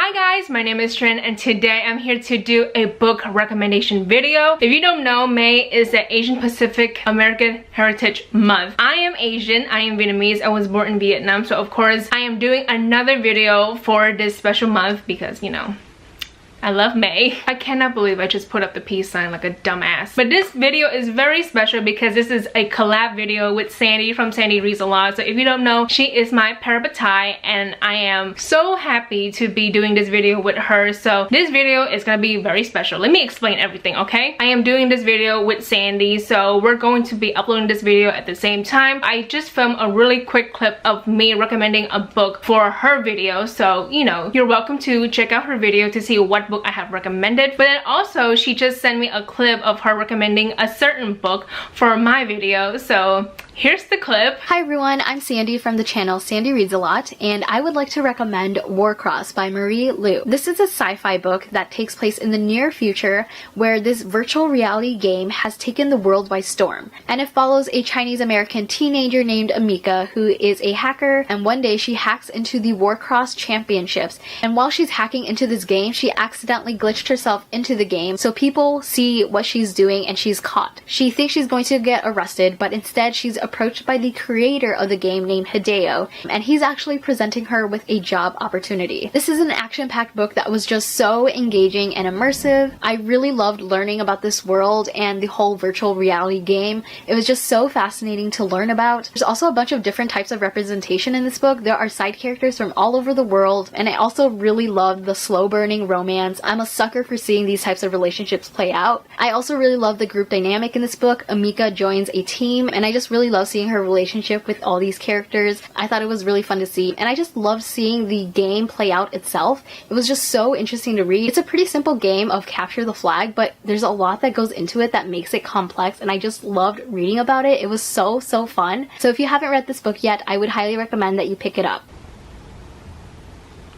Hi guys, my name is Trinh and today I'm here to do a book recommendation video. If you don't know, May is the Asian Pacific American Heritage Month. I am Asian, I am Vietnamese, I was born in Vietnam, so of course I am doing another video for this special month because, you know, I love May. I cannot believe I just put up the peace sign like a dumbass. But this video is very special because this is a collab video with Sandy from SandyReadsALot. So if you don't know, she is my parabatai and I am so happy to be doing this video with her. So this video is gonna be very special. Let me explain everything, okay? I am doing this video with Sandy, so we're going to be uploading this video at the same time. I just filmed a really quick clip of me recommending a book for her video. So, you know, you're welcome to check out her video to see what book I have recommended. But then also she just sent me a clip of her recommending a certain book for my video, so here's the clip. Hi everyone, I'm Sandy from the channel SandyReadsALot, and I would like to recommend Warcross by Marie Lu. This is a sci-fi book that takes place in the near future where this virtual reality game has taken the world by storm. And it follows a Chinese-American teenager named Amika who is a hacker, and one day she hacks into the Warcross championships. And while she's hacking into this game, she accidentally glitched herself into the game, so people see what she's doing and she's caught. She thinks she's going to get arrested, but instead she's approached by the creator of the game named Hideo, and he's actually presenting her with a job opportunity. This is an action-packed book that was just so engaging and immersive. I really loved learning about this world and the whole virtual reality game. It was just so fascinating to learn about. There's also a bunch of different types of representation in this book. There are side characters from all over the world, and I also really loved the slow-burning romance. I'm a sucker for seeing these types of relationships play out. I also really love the group dynamic in this book. Amika joins a team, and I just really love seeing her relationship with all these characters. I thought it was really fun to see, and I just loved seeing the game play out itself. It was just so interesting to read. It's a pretty simple game of capture the flag, but there's a lot that goes into it that makes it complex, and I just loved reading about it. It was so fun. So if you haven't read this book yet, I would highly recommend that you pick it up.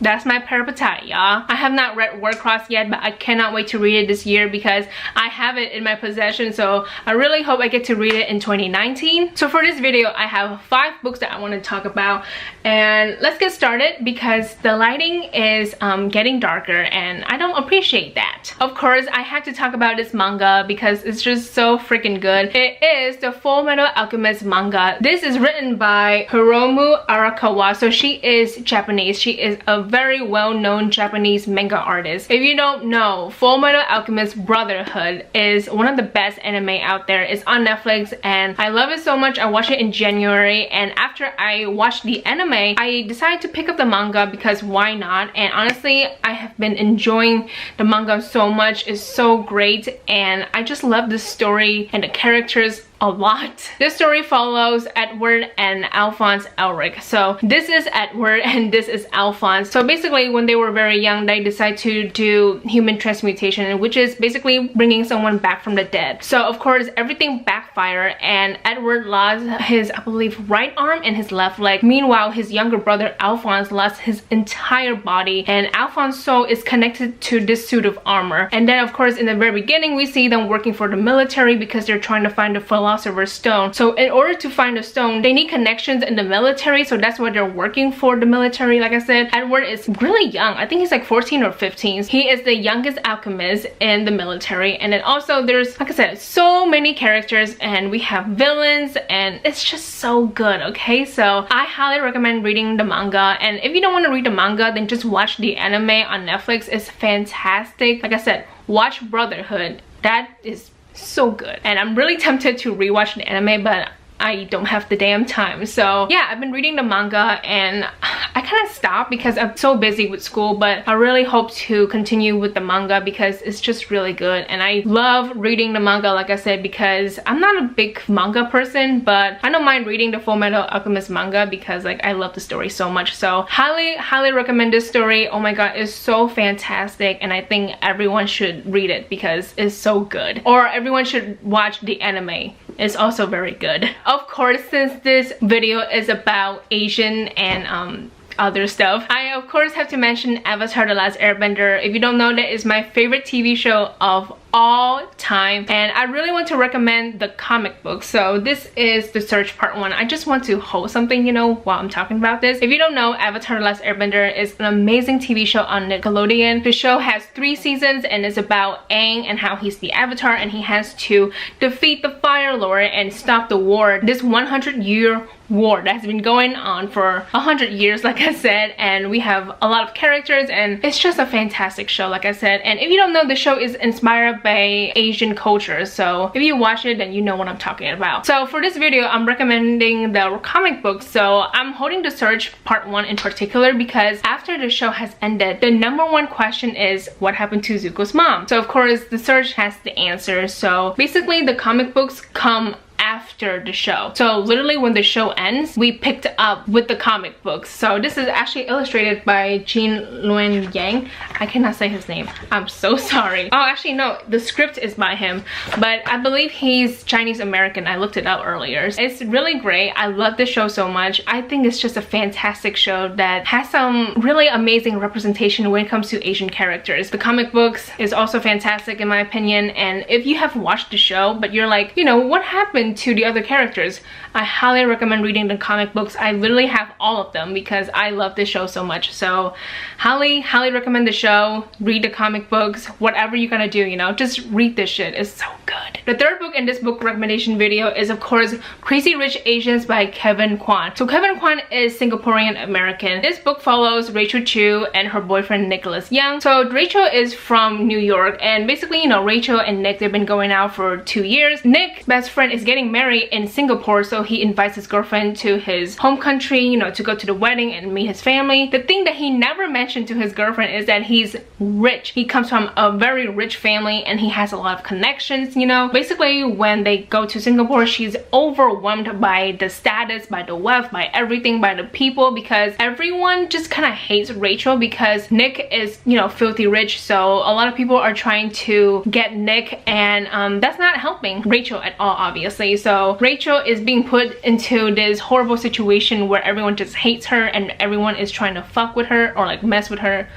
That's my parabatai, y'all. I have not read Warcross yet, but I cannot wait to read it this year because I have it in my possession, so I really hope I get to read it in 2019. So for this video, I have 5 books that I want to talk about, and let's get started because the lighting is getting darker and I don't appreciate that. Of course, I have to talk about this manga because it's just so freaking good. It is the Fullmetal Alchemist manga. This is written by Hiromu Arakawa, so she is Japanese. She is a very well-known Japanese manga artist. If you don't know, Fullmetal Alchemist Brotherhood is one of the best anime out there. It's on Netflix and I love it so much. I watched it in January, and after I watched the anime, I decided to pick up the manga because why not? And honestly, I have been enjoying the manga so much. It's so great and I just love the story and the characters a lot. This story follows Edward and Alphonse Elric. So this is Edward and this is Alphonse. So basically when they were very young, they decided to do human transmutation, which is basically bringing someone back from the dead. So of course everything backfired and Edward lost his, I believe, right arm and his left leg. Meanwhile, his younger brother Alphonse lost his entire body, and Alphonse's soul is connected to this suit of armor. And then of course in the very beginning we see them working for the military because they're trying to find the philosopher's stone. So in order to find the stone, they need connections in the military, so that's why they're working for the military. Like I said, Edward is really young. I think he's like 14 or 15. He is the youngest alchemist in the military. And then also there's, like I said, so many characters and we have villains and it's just so good, okay? So I highly recommend reading the manga, and if you don't want to read the manga, then just watch the anime on Netflix. It's fantastic. Like I said, watch Brotherhood. That is so good, and I'm really tempted to rewatch the anime, but I don't have the damn time. So yeah, I've been reading the manga and I kind of stopped because I'm so busy with school, but I really hope to continue with the manga because it's just really good. And I love reading the manga, like I said, because I'm not a big manga person, but I don't mind reading the Fullmetal Alchemist manga because like I love the story so much. So highly recommend this story. Oh my god, it's so fantastic, and I think everyone should read it because it's so good. Or everyone should watch the anime. It's also very good. Of course, since this video is about Asian and other stuff, I of course have to mention Avatar: The Last Airbender. If you don't know, that is my favorite TV show of all time, and I really want to recommend the comic book. So this is The Search Part 1. I just want to hold something, you know, while I'm talking about this. If you don't know, Avatar: The Last Airbender is an amazing TV show on Nickelodeon. The show has 3 seasons and is about Aang and how he's the Avatar and he has to defeat the Fire Lord and stop the war, this 100-year war that's been going on for 100 years, like I said, and we have a lot of characters and it's just a fantastic show, like I said. And if you don't know, the show is inspired by Asian culture, so if you watch it then you know what I'm talking about. So for this video I'm recommending the comic book. So I'm holding The Search Part 1 in particular because after the show has ended, the #1 question is what happened to Zuko's mom. So of course The Search has the answer. So basically the comic books come after the show, so literally when the show ends we picked up with the comic books. So this is actually illustrated by Luen Yang. I cannot say his name, I'm so sorry. Oh, actually no, the script is by him, but I believe he's Chinese American. I looked it up earlier. It's really great. I love this show so much. I think it's just a fantastic show that has some really amazing representation when it comes to Asian characters. The comic books is also fantastic in my opinion, and if you have watched the show but you're like, you know, what happened to the other characters, I highly recommend reading the comic books. I literally have all of them because I love this show so much. So highly recommend the show, read the comic books, whatever you're gonna do, you know, just read this shit. It's so good. The third book in this book recommendation video is of course Crazy Rich Asians by Kevin Kwan. So Kevin Kwan is Singaporean American. This book follows Rachel Chu and her boyfriend Nicholas Young. So Rachel is from New York, and basically, you know, Rachel and Nick, they've been going out for 2 years. Nick's best friend is getting married in Singapore, so he invites his girlfriend to his home country, you know, to go to the wedding and meet his family. The thing that he never mentioned to his girlfriend is that he's rich. He comes from a very rich family and he has a lot of connections, you know. Basically when they go to Singapore, she's overwhelmed by the status, by the wealth, by everything, by the people, because everyone just kind of hates Rachel because Nick is, you know, filthy rich. So a lot of people are trying to get Nick, and that's not helping Rachel at all, obviously. So Rachel is being put into this horrible situation where everyone just hates her and everyone is trying to fuck with her or like mess with her.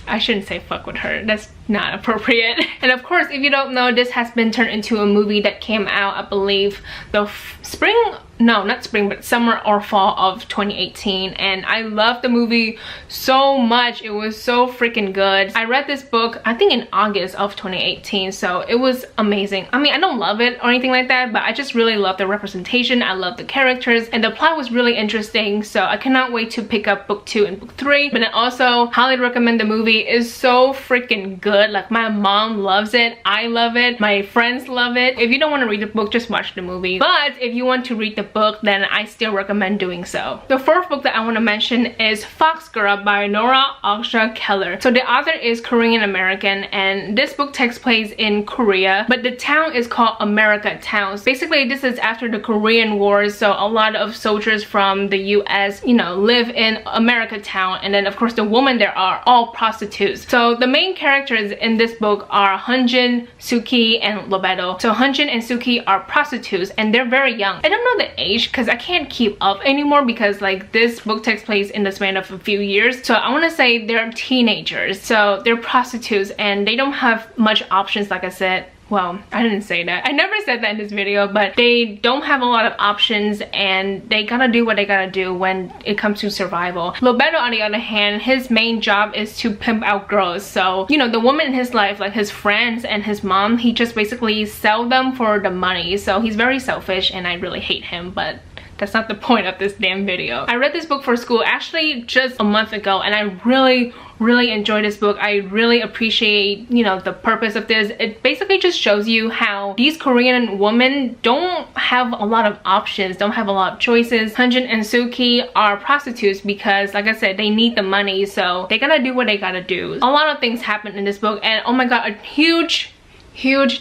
I shouldn't say fuck with her, that's not appropriate. And of course, if you don't know, this has been turned into a movie that came out, I believe, the spring, no, not spring, but summer or fall of 2018. And I love the movie so much. It was so freaking good. I read this book, I think in August of 2018, so it was amazing. I mean, I don't love it or anything like that, but I just really love the representation. I love the characters, and the plot was really interesting. So I cannot wait to pick up book 2 and book 3. But I also highly recommend the movie. It's so freaking good. Like my mom loves it, I love it, my friends love it. If you don't want to read the book, just watch the movie. But if you want to read the book, then I still recommend doing so. The fourth book that I want to mention is Fox Girl by Nora, Okja, Keller. So the author is Korean American, and this book takes place in Korea, but the town is called America Town. Basically this is after the Korean Wars, so a lot of soldiers from the US, you know, live in America Town, and then of course the women there are all prostitutes. So the main characters in this book are Hunjin, Suki, and Lobedo. So Hunjin and Suki are prostitutes and they're very young. I don't know the age because I can't keep up anymore because like this book takes place in the span of a few years. So I want to say they're teenagers. So they're prostitutes and they don't have much options, like I said. Well, I didn't say that. I never said that in this video, but they don't have a lot of options and they gotta do what they gotta do when it comes to survival. Lobedo, on the other hand, his main job is to pimp out girls. So, you know, the woman in his life, like his friends and his mom, he just basically sell them for the money. So he's very selfish and I really hate him, but that's not the point of this damn video. I read this book for school actually just a month ago and I really enjoyed this book. I really appreciate, you know, the purpose of this. It basically just shows you how these Korean women don't have a lot of options, don't have a lot of choices. Hunjin and Suki are prostitutes because, like I said, they need the money, so they gotta do what they gotta do. A lot of things happen in this book, and oh my god, a huge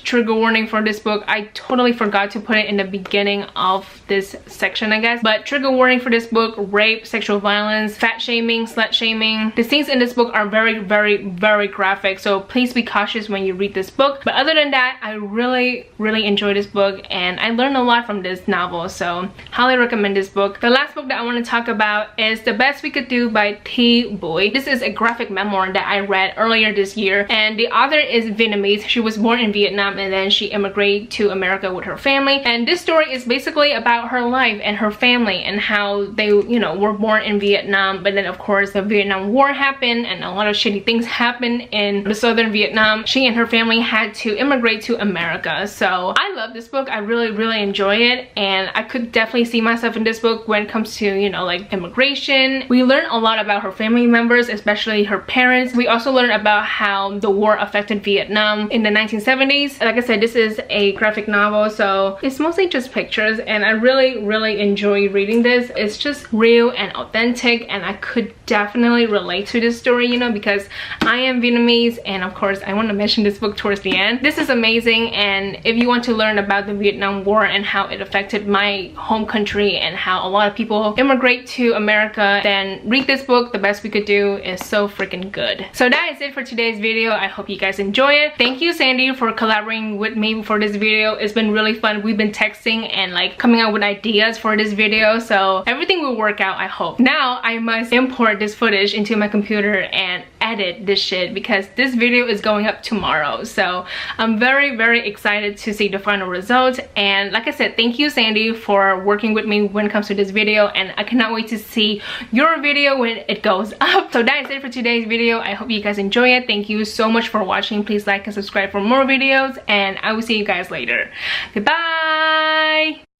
trigger warning for this book. I totally forgot to put it in the beginning of this section, I guess, but trigger warning for this book: rape, sexual violence, fat shaming, slut shaming. The scenes in this book are very graphic, so please be cautious when you read this book. But other than that, I really enjoyed this book and I learned a lot from this novel, so highly recommend this book. The last book that I want to talk about is The Best We Could Do by Thi Bui. This is a graphic memoir that I read earlier this year, and the author is Vietnamese. She was born in Vietnam and then she immigrated to America with her family. And this story is basically about her life and her family and how they, you know, were born in Vietnam, but then of course the Vietnam War happened and a lot of shitty things happened in the southern Vietnam. She and her family had to immigrate to America. So I love this book. I really enjoy it, and I could definitely see myself in this book when it comes to, you know, like immigration. We learn a lot about her family members, especially her parents. We also learn about how the war affected Vietnam in the 1970s. Like I said, this is a graphic novel, so it's mostly just pictures, and I really enjoy reading this. It's just real and authentic, and I could definitely relate to this story, you know, because I am Vietnamese, and of course I want to mention this book towards the end. This is amazing, and if you want to learn about the Vietnam War and how it affected my home country and how a lot of people immigrate to America, then read this book. The Best We Could Do is so freaking good. So that is it for today's video. I hope you guys enjoy it. Thank you, Sandy, for collaborating with me for this video. It's been really fun. We've been texting and like coming up with ideas for this video, so everything will work out, I hope. Now I must import this footage into my computer and edit this shit because this video is going up tomorrow. So I'm very excited to see the final result. And like I said, thank you, Sandy, for working with me when it comes to this video, and I cannot wait to see your video when it goes up. So that is it for today's video. I hope you guys enjoy it. Thank you so much for watching. Please like and subscribe for more videos, and I will see you guys later. Goodbye.